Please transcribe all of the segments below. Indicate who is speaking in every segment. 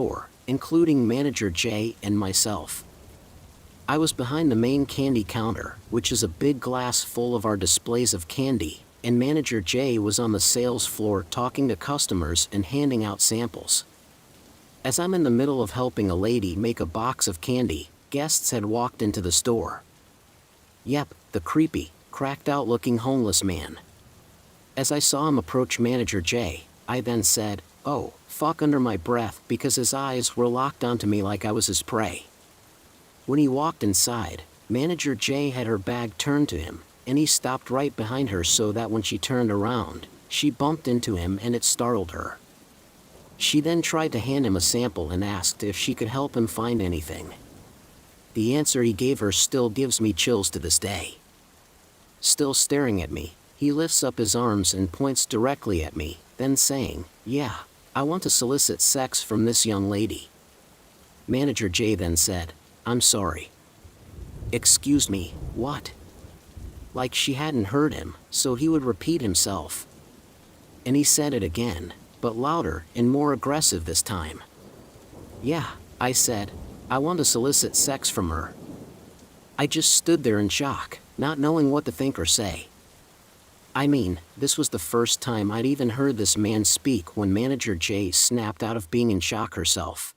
Speaker 1: store, including Manager J and myself. I was behind the main candy counter, which is a big glass full of our displays of candy, and Manager J was on the sales floor talking to customers and handing out samples. As I'm in the middle of helping a lady make a box of candy, guests had walked into the store. Yep, the creepy, cracked-out-looking homeless man. As I saw him approach Manager J, I then said, "Oh, fuck," under my breath because his eyes were locked onto me like I was his prey. When he walked inside, Manager J had her bag turned to him, and he stopped right behind her so that when she turned around, she bumped into him and it startled her. She then tried to hand him a sample and asked if she could help him find anything. The answer he gave her still gives me chills to this day. Still staring at me, he lifts up his arms and points directly at me, then saying, "Yeah, I want to solicit sex from this young lady." Manager J then said, "I'm sorry." "Excuse me, what?" Like she hadn't heard him, so he would repeat himself. And he said it again, but louder and more aggressive this time. "Yeah," I said, "I want to solicit sex from her." I just stood there in shock, not knowing what to think or say. I mean, this was the first time I'd even heard this man speak when Manager J snapped out of being in shock herself.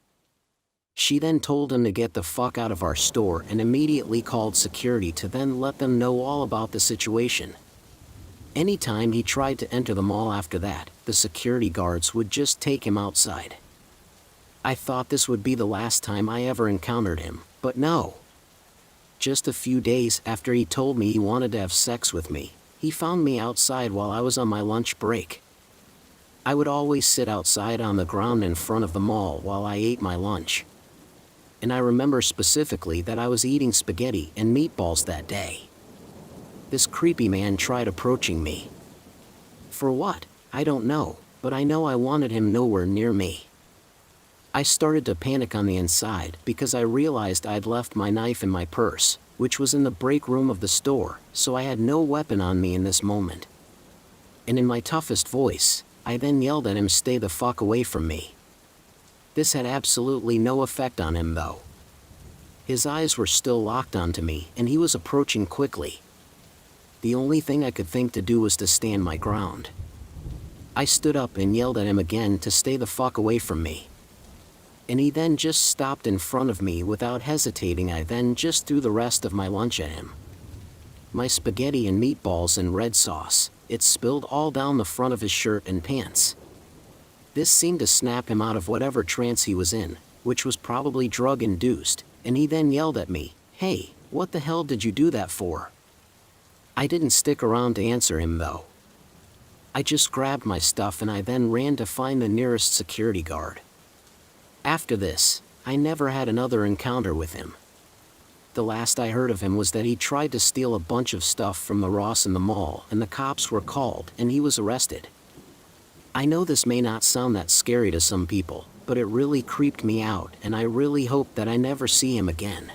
Speaker 1: She then told him to get the fuck out of our store and immediately called security to then let them know all about the situation. Anytime he tried to enter the mall after that, the security guards would just take him outside. I thought this would be the last time I ever encountered him, but no. Just a few days after he told me he wanted to have sex with me, he found me outside while I was on my lunch break. I would always sit outside on the ground in front of the mall while I ate my lunch. And I remember specifically that I was eating spaghetti and meatballs that day. This creepy man tried approaching me. For what? I don't know, but I know I wanted him nowhere near me. I started to panic on the inside because I realized I'd left my knife in my purse, which was in the break room of the store, so I had no weapon on me in this moment. And in my toughest voice, I then yelled at him, "Stay the fuck away from me." This had absolutely no effect on him though. His eyes were still locked onto me and he was approaching quickly. The only thing I could think to do was to stand my ground. I stood up and yelled at him again to stay the fuck away from me. And he then just stopped in front of me without hesitating. I then just threw the rest of my lunch at him. My spaghetti and meatballs and red sauce, it spilled all down the front of his shirt and pants. This seemed to snap him out of whatever trance he was in, which was probably drug-induced, and he then yelled at me, "Hey, what the hell did you do that for?" I didn't stick around to answer him though. I just grabbed my stuff and I then ran to find the nearest security guard. After this, I never had another encounter with him. The last I heard of him was that he tried to steal a bunch of stuff from the Ross in the mall and the cops were called and he was arrested. I know this may not sound that scary to some people, but it really creeped me out and I really hope that I never see him again.